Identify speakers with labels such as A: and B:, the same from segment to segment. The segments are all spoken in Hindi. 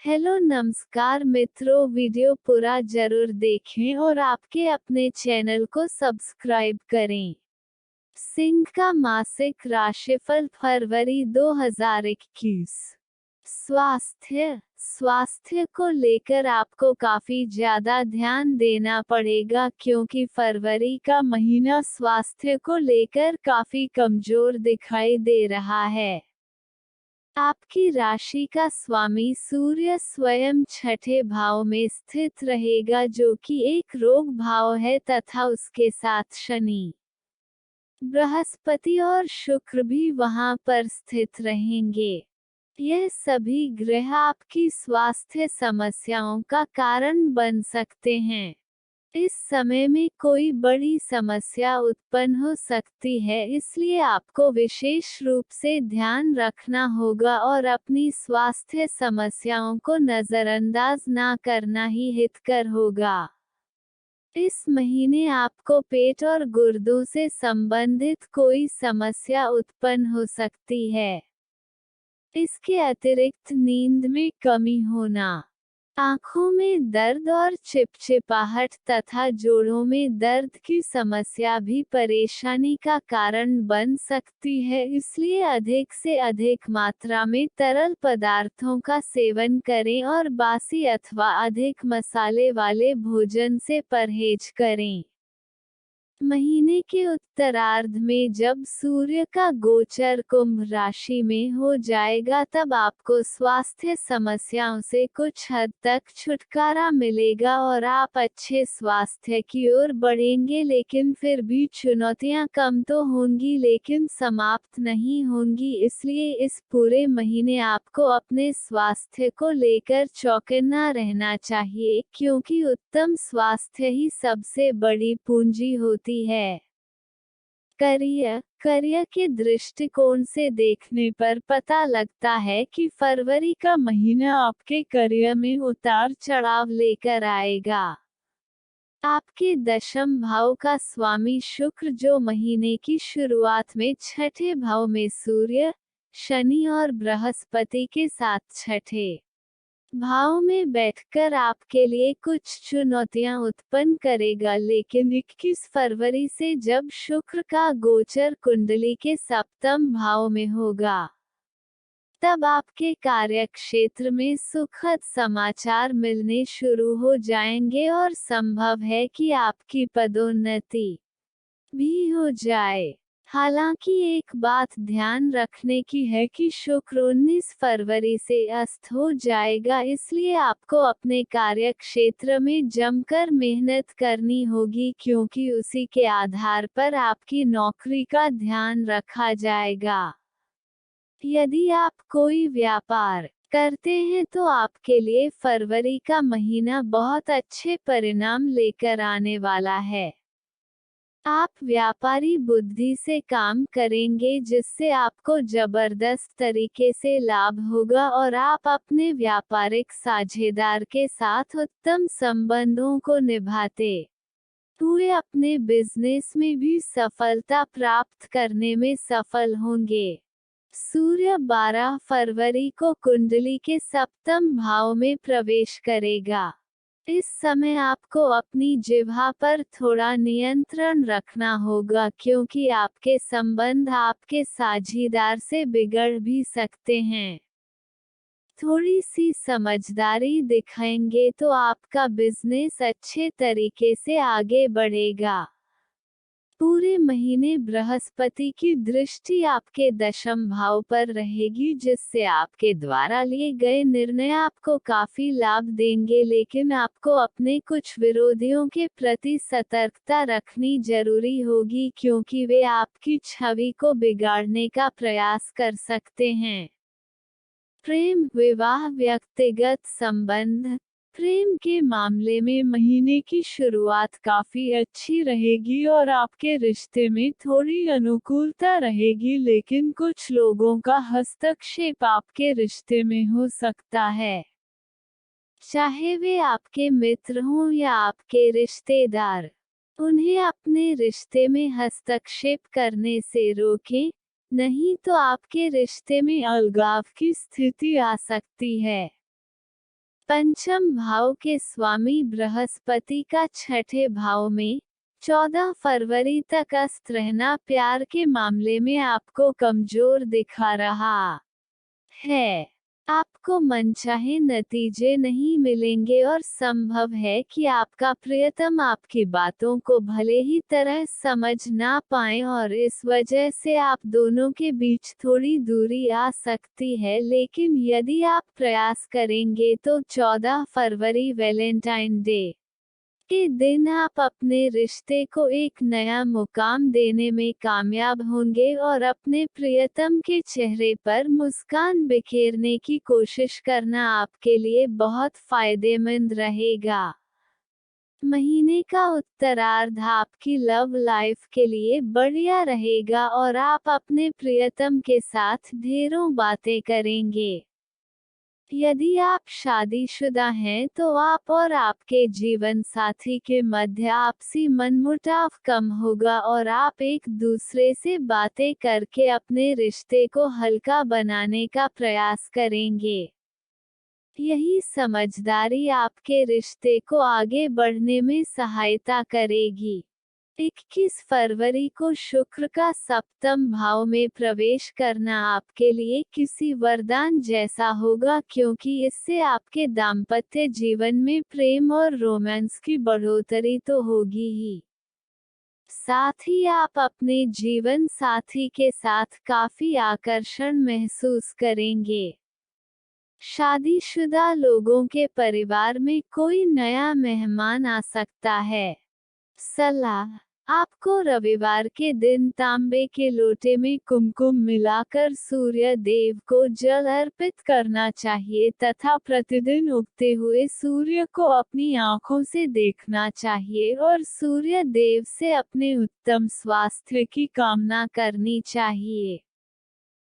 A: हेलो नमस्कार मित्रों, वीडियो पूरा जरूर देखें और आपके अपने चैनल को सब्सक्राइब करें। सिंह का मासिक राशिफल फरवरी 2021। स्वास्थ्य को लेकर आपको काफी ज्यादा ध्यान देना पड़ेगा क्योंकि फरवरी का महीना स्वास्थ्य को लेकर काफी कमजोर दिखाई दे रहा है। आपकी राशि का स्वामी सूर्य स्वयं छठे भाव में स्थित रहेगा जो कि एक रोग भाव है तथा उसके साथ शनि, बृहस्पति और शुक्र भी वहां पर स्थित रहेंगे। यह सभी ग्रह आपकी स्वास्थ्य समस्याओं का कारण बन सकते हैं। इस समय में कोई बड़ी समस्या उत्पन्न हो सकती है, इसलिए आपको विशेष रूप से ध्यान रखना होगा और अपनी स्वास्थ्य समस्याओं को नजरअंदाज ना करना ही हितकर होगा। इस महीने आपको पेट और गुर्दों से संबंधित कोई समस्या उत्पन्न हो सकती है। इसके अतिरिक्त नींद में कमी होना, आँखों में दर्द और चिपचिपाहट तथा जोड़ों में दर्द की समस्या भी परेशानी का कारण बन सकती है, इसलिए अधिक से अधिक मात्रा में तरल पदार्थों का सेवन करें और बासी अथवा अधिक मसाले वाले भोजन से परहेज करें। महीने के उत्तरार्ध में जब सूर्य का गोचर कुंभ राशि में हो जाएगा तब आपको स्वास्थ्य समस्याओं से कुछ हद तक छुटकारा मिलेगा और आप अच्छे स्वास्थ्य की ओर बढ़ेंगे, लेकिन फिर भी चुनौतियां कम तो होंगी लेकिन समाप्त नहीं होंगी। इसलिए इस पूरे महीने आपको अपने स्वास्थ्य को लेकर चौकन्ना रहना चाहिए क्योंकि उत्तम स्वास्थ्य ही सबसे बड़ी पूंजी होती है। करियर के दृष्टिकोण से देखने पर पता लगता है कि फरवरी का महीना आपके करियर में उतार चढ़ाव लेकर आएगा। आपके दशम भाव का स्वामी शुक्र जो महीने की शुरुआत में छठे भाव में सूर्य, शनि और बृहस्पति के साथ छठे भाव में बैठकर आपके लिए कुछ चुनौतियां उत्पन्न करेगा, लेकिन 21 फरवरी से जब शुक्र का गोचर कुंडली के सप्तम भाव में होगा तब आपके कार्यक्षेत्र में सुखद समाचार मिलने शुरू हो जाएंगे और संभव है कि आपकी पदोन्नति भी हो जाए। हालांकि एक बात ध्यान रखने की है कि शुक्र 19 फरवरी से अस्त हो जाएगा, इसलिए आपको अपने कार्य क्षेत्र में जमकर मेहनत करनी होगी क्योंकि उसी के आधार पर आपकी नौकरी का ध्यान रखा जाएगा। यदि आप कोई व्यापार करते हैं तो आपके लिए फरवरी का महीना बहुत अच्छे परिणाम लेकर आने वाला है। आप व्यापारी बुद्धि से काम करेंगे जिससे आपको जबरदस्त तरीके से लाभ होगा और आप अपने व्यापारिक साझेदार के साथ उत्तम संबंधों को निभाते हुए अपने बिजनेस में भी सफलता प्राप्त करने में सफल होंगे। सूर्य 12 फरवरी को कुंडली के सप्तम भाव में प्रवेश करेगा। इस समय आपको अपनी जिह्वा पर थोड़ा नियंत्रण रखना होगा क्योंकि आपके संबंध आपके साझीदार से बिगड़ भी सकते हैं। थोड़ी सी समझदारी दिखाएंगे तो आपका बिजनेस अच्छे तरीके से आगे बढ़ेगा। पूरे महीने बृहस्पति की दृष्टि आपके दशम भाव पर रहेगी जिससे आपके द्वारा लिए गए निर्णय आपको काफी लाभ देंगे, लेकिन आपको अपने कुछ विरोधियों के प्रति सतर्कता रखनी जरूरी होगी क्योंकि वे आपकी छवि को बिगाड़ने का प्रयास कर सकते हैं। प्रेम, विवाह, व्यक्तिगत संबंध। प्रेम के मामले में महीने की शुरुआत काफी अच्छी रहेगी और आपके रिश्ते में थोड़ी अनुकूलता रहेगी, लेकिन कुछ लोगों का हस्तक्षेप आपके रिश्ते में हो सकता है, चाहे वे आपके मित्र हों या आपके रिश्तेदार। उन्हें अपने रिश्ते में हस्तक्षेप करने से रोकें, नहीं तो आपके रिश्ते में अलगाव की स्थिति आ सकती है। पंचम भाव के स्वामी बृहस्पति का छठे भाव में 14 फरवरी तक अस्त रहना प्यार के मामले में आपको कमजोर दिखा रहा है। आपको मनचाहे नतीजे नहीं मिलेंगे और संभव है कि आपका प्रियतम आपकी बातों को भले ही तरह समझ ना पाए और इस वजह से आप दोनों के बीच थोड़ी दूरी आ सकती है, लेकिन यदि आप प्रयास करेंगे तो 14 फरवरी वैलेंटाइन डे के दिन आप अपने रिश्ते को एक नया मुकाम देने में कामयाब होंगे और अपने प्रियतम के चेहरे पर मुस्कान बिखेरने की कोशिश करना आपके लिए बहुत फायदेमंद रहेगा। महीने का उत्तरार्ध आपकी लव लाइफ के लिए बढ़िया रहेगा और आप अपने प्रियतम के साथ ढेरों बातें करेंगे। यदि आप शादीशुदा हैं तो आप और आपके जीवन साथी के मध्य आपसी मनमुटाव कम होगा और आप एक दूसरे से बातें करके अपने रिश्ते को हल्का बनाने का प्रयास करेंगे। यही समझदारी आपके रिश्ते को आगे बढ़ने में सहायता करेगी। 21 फरवरी को शुक्र का सप्तम भाव में प्रवेश करना आपके लिए किसी वरदान जैसा होगा, क्योंकि इससे आपके दाम्पत्य जीवन में प्रेम और रोमांस की बढ़ोतरी तो होगी ही, साथ ही आप अपने जीवन साथी के साथ काफी आकर्षण महसूस करेंगे। शादीशुदा लोगों के परिवार में कोई नया मेहमान आ सकता है। सलाह: आपको रविवार के दिन तांबे के लोटे में कुमकुम मिलाकर सूर्य देव को जल अर्पित करना चाहिए तथा प्रतिदिन उगते हुए सूर्य को अपनी आंखों से देखना चाहिए और सूर्य देव से अपने उत्तम स्वास्थ्य की कामना करनी चाहिए।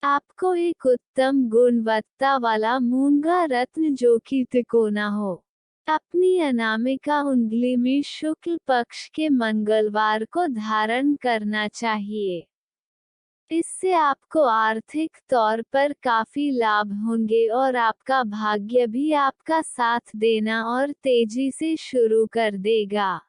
A: आपको एक उत्तम गुणवत्ता वाला मूंगा रत्न जो कि तिकोना हो, अपनी अनामिका उंगली में शुक्ल पक्ष के मंगलवार को धारण करना चाहिए। इससे आपको आर्थिक तौर पर काफी लाभ होंगे और आपका भाग्य भी आपका साथ देना और तेजी से शुरू कर देगा।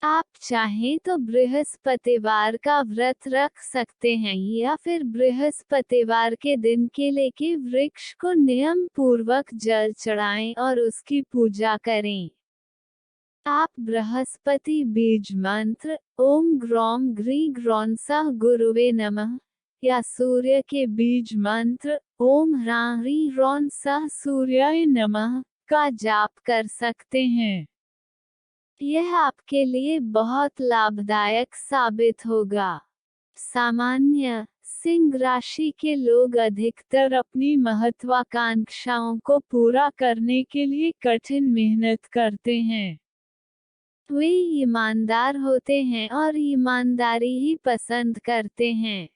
A: आप चाहें तो बृहस्पतिवार का व्रत रख सकते हैं या फिर बृहस्पतिवार के दिन केले के वृक्ष को नियम पूर्वक जल चढ़ाएं और उसकी पूजा करें। आप बृहस्पति बीज मंत्र ओम ग्रौम ग्री ग्रौंसः गुरुवे नमः या सूर्य के बीज मंत्र ओम ह्रां ह्रीं ह्रौं सः सूर्याय नमः का जाप कर सकते हैं। यह आपके लिए बहुत लाभदायक साबित होगा। सामान्य सिंह राशि के लोग अधिकतर अपनी महत्वाकांक्षाओं को पूरा करने के लिए कठिन मेहनत करते हैं। वे ईमानदार होते हैं और ईमानदारी ही पसंद करते हैं।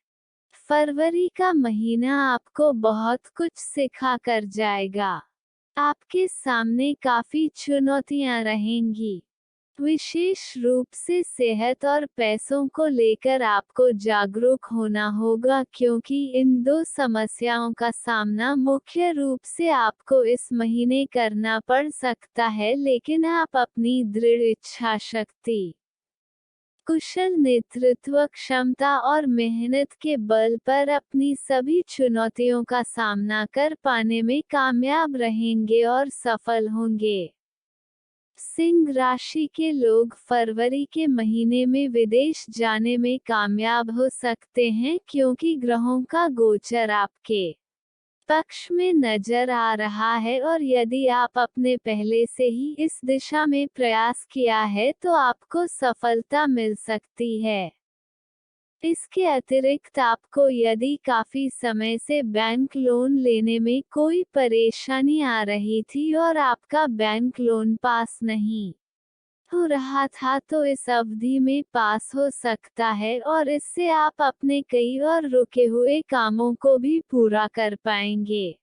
A: फरवरी का महीना आपको बहुत कुछ सिखा कर जाएगा। आपके सामने काफी चुनौतियां रहेंगी। विशेष रूप से सेहत और पैसों को लेकर आपको जागरूक होना होगा, क्योंकि इन दो समस्याओं का सामना मुख्य रूप से आपको इस महीने करना पड़ सकता है, लेकिन आप अपनी दृढ़ इच्छा शक्ति, कुशल नेतृत्व क्षमता और मेहनत के बल पर अपनी सभी चुनौतियों का सामना कर पाने में कामयाब रहेंगे और सफल होंगे। सिंह राशि के लोग फरवरी के महीने में विदेश जाने में कामयाब हो सकते हैं, क्योंकि ग्रहों का गोचर आपके पक्ष में नजर आ रहा है और यदि आप अपने पहले से ही इस दिशा में प्रयास किया है तो आपको सफलता मिल सकती है। इसके अतिरिक्त आपको यदि काफी समय से बैंक लोन लेने में कोई परेशानी आ रही थी और आपका बैंक लोन पास नहीं हो रहा था तो इस अवधि में पास हो सकता है और इससे आप अपने कई और रुके हुए कामों को भी पूरा कर पाएंगे।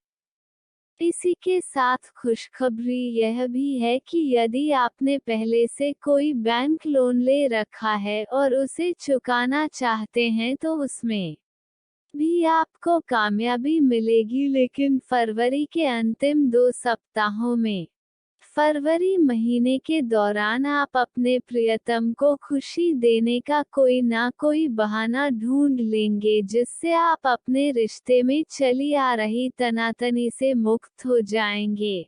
A: इसी के साथ खुशखबरी यह भी है कि यदि आपने पहले से कोई बैंक लोन ले रखा है और उसे चुकाना चाहते हैं तो उसमें भी आपको कामयाबी मिलेगी, लेकिन फरवरी के अंतिम 2 सप्ताहों में, फरवरी महीने के दौरान आप अपने प्रियतम को खुशी देने का कोई ना कोई बहाना ढूंढ लेंगे, जिससे आप अपने रिश्ते में चली आ रही तनातनी से मुक्त हो जाएंगे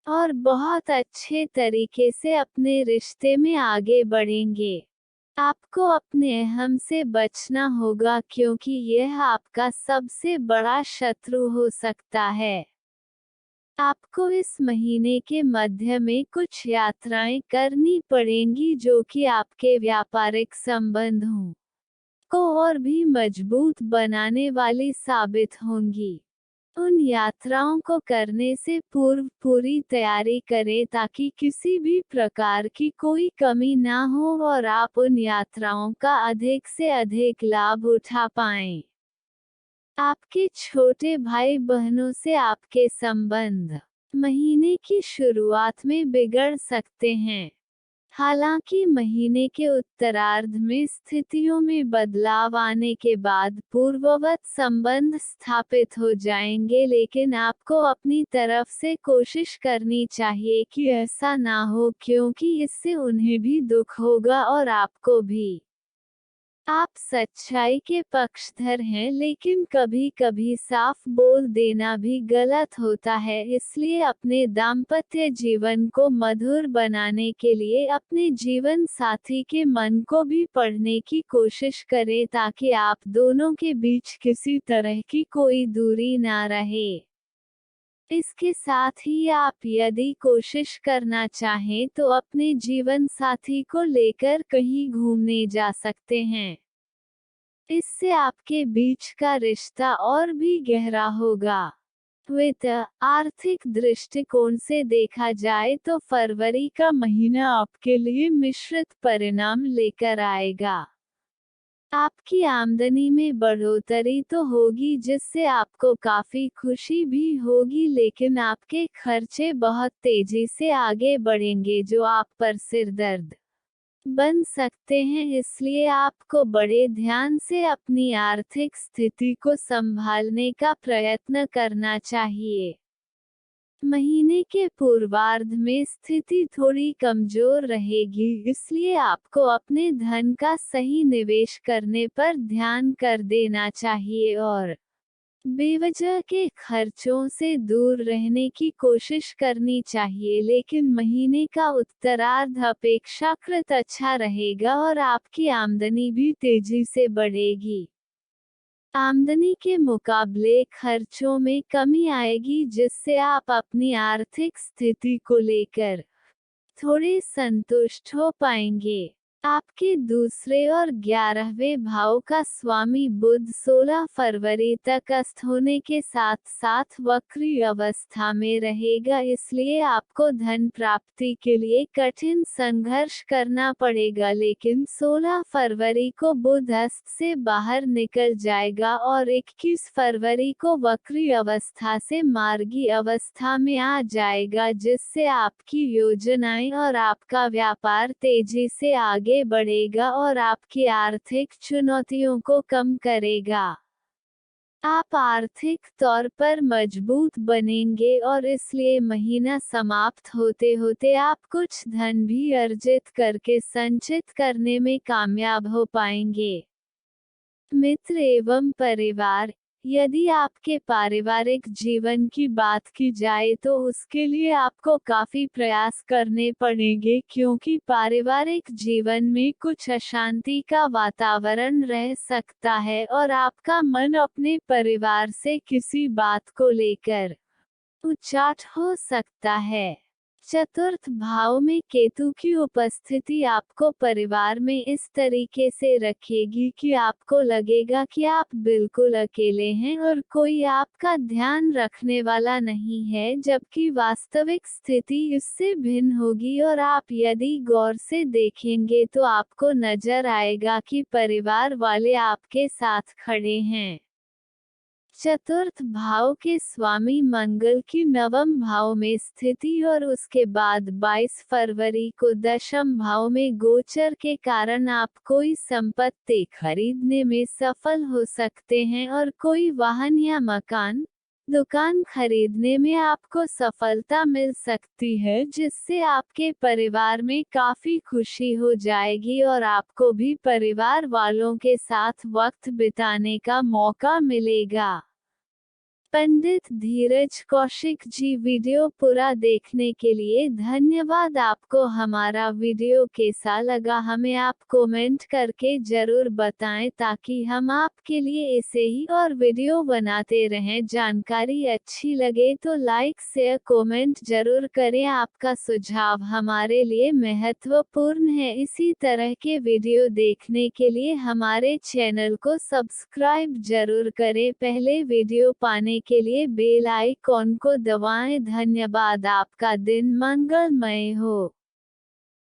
A: और बहुत अच्छे तरीके से अपने रिश्ते में आगे बढ़ेंगे। आपको अपने अहम से बचना होगा, क्योंकि यह आपका सबसे बड़ा शत्रु हो सकता है। आपको इस महीने के मध्य में कुछ यात्राएं करनी पड़ेंगी जो कि आपके व्यापारिक संबंधों को और भी मजबूत बनाने वाली साबित होंगी। उन यात्राओं को करने से पूर्व पूरी तैयारी करें ताकि किसी भी प्रकार की कोई कमी ना हो और आप उन यात्राओं का अधिक से अधिक लाभ उठा पाएं। आपके छोटे भाई बहनों से आपके संबंध महीने की शुरुआत में बिगड़ सकते हैं। हालांकि महीने के उत्तरार्ध में स्थितियों में बदलाव आने के बाद पूर्ववत संबंध स्थापित हो जाएंगे, लेकिन आपको अपनी तरफ से कोशिश करनी चाहिए कि ऐसा ना हो, क्योंकि इससे उन्हें भी दुख होगा और आपको भी। आप सच्चाई के पक्षधर हैं, लेकिन कभी-कभी साफ बोल देना भी गलत होता है, इसलिए अपने दाम्पत्य जीवन को मधुर बनाने के लिए अपने जीवन साथी के मन को भी पढ़ने की कोशिश करें ताकि आप दोनों के बीच किसी तरह की कोई दूरी ना रहे। इसके साथ ही आप यदि कोशिश करना चाहें तो अपने जीवन साथी को लेकर कहीं घूमने जा सकते हैं। इससे आपके बीच का रिश्ता और भी गहरा होगा। वित्त आर्थिक दृष्टिकोण से देखा जाए तो फरवरी का महीना आपके लिए मिश्रित परिणाम लेकर आएगा। आपकी आमदनी में बढ़ोतरी तो होगी, जिससे आपको काफी खुशी भी होगी, लेकिन आपके खर्चे बहुत तेजी से आगे बढ़ेंगे जो आप पर सिरदर्द बन सकते हैं। इसलिए आपको बड़े ध्यान से अपनी आर्थिक स्थिति को संभालने का प्रयत्न करना चाहिए। महीने के पूर्वार्ध में स्थिति थोड़ी कमजोर रहेगी, इसलिए आपको अपने धन का सही निवेश करने पर ध्यान कर देना चाहिए और बेवजह के खर्चों से दूर रहने की कोशिश करनी चाहिए। लेकिन महीने का उत्तरार्ध अपेक्षाकृत अच्छा रहेगा और आपकी आमदनी भी तेजी से बढ़ेगी। आमदनी के मुकाबले खर्चों में कमी आएगी, जिससे आप अपनी आर्थिक स्थिति को लेकर थोड़े संतुष्ट हो पाएंगे। आपके दूसरे और 11वें भाव का स्वामी बुध 16 फरवरी तक अस्त होने के साथ साथ वक्री अवस्था में रहेगा, इसलिए आपको धन प्राप्ति के लिए कठिन संघर्ष करना पड़ेगा। लेकिन 16 फरवरी को बुध अस्त से बाहर निकल जाएगा और 21 फरवरी को वक्री अवस्था से मार्गी अवस्था में आ जाएगा, जिससे आपकी योजनाएं और आपका व्यापार तेजी से आगे बढ़ेगा और आपकी आर्थिक चुनौतियों को कम करेगा। आप आर्थिक तौर पर मजबूत बनेंगे और इसलिए महीना समाप्त होते होते आप कुछ धन भी अर्जित करके संचित करने में कामयाब हो पाएंगे। मित्र एवं परिवार, यदि आपके पारिवारिक जीवन की बात की जाए तो उसके लिए आपको काफी प्रयास करने पड़ेंगे, क्योंकि पारिवारिक जीवन में कुछ अशांति का वातावरण रह सकता है और आपका मन अपने परिवार से किसी बात को लेकर उचाट हो सकता है। चतुर्थ भाव में केतु की उपस्थिति आपको परिवार में इस तरीके से रखेगी कि आपको लगेगा कि आप बिल्कुल अकेले हैं और कोई आपका ध्यान रखने वाला नहीं है, जबकि वास्तविक स्थिति इससे भिन्न होगी और आप यदि गौर से देखेंगे तो आपको नजर आएगा कि परिवार वाले आपके साथ खड़े हैं। चतुर्थ भाव के स्वामी मंगल की नवम भाव में स्थिति और उसके बाद 22 फरवरी को दशम भाव में गोचर के कारण आप कोई संपत्ति खरीदने में सफल हो सकते हैं और कोई वाहन या मकान, दुकान खरीदने में आपको सफलता मिल सकती है, जिससे आपके परिवार में काफी खुशी हो जाएगी और आपको भी परिवार वालों के साथ वक्त बिताने का मौका मिलेगा। पंडित धीरज कौशिक जी, वीडियो पूरा देखने के लिए धन्यवाद। आपको हमारा वीडियो कैसा लगा हमें आप कमेंट करके जरूर बताएं ताकि हम आपके लिए ऐसे ही और वीडियो बनाते रहें। जानकारी अच्छी लगे तो लाइक शेयर कमेंट जरूर करें। आपका सुझाव हमारे लिए महत्वपूर्ण है। इसी तरह के वीडियो देखने के लिए हमारे चैनल को सब्सक्राइब जरूर करें। पहले वीडियो पाने के लिए बेल आइकॉन को दबाएं। धन्यवाद। आपका दिन मंगलमय हो।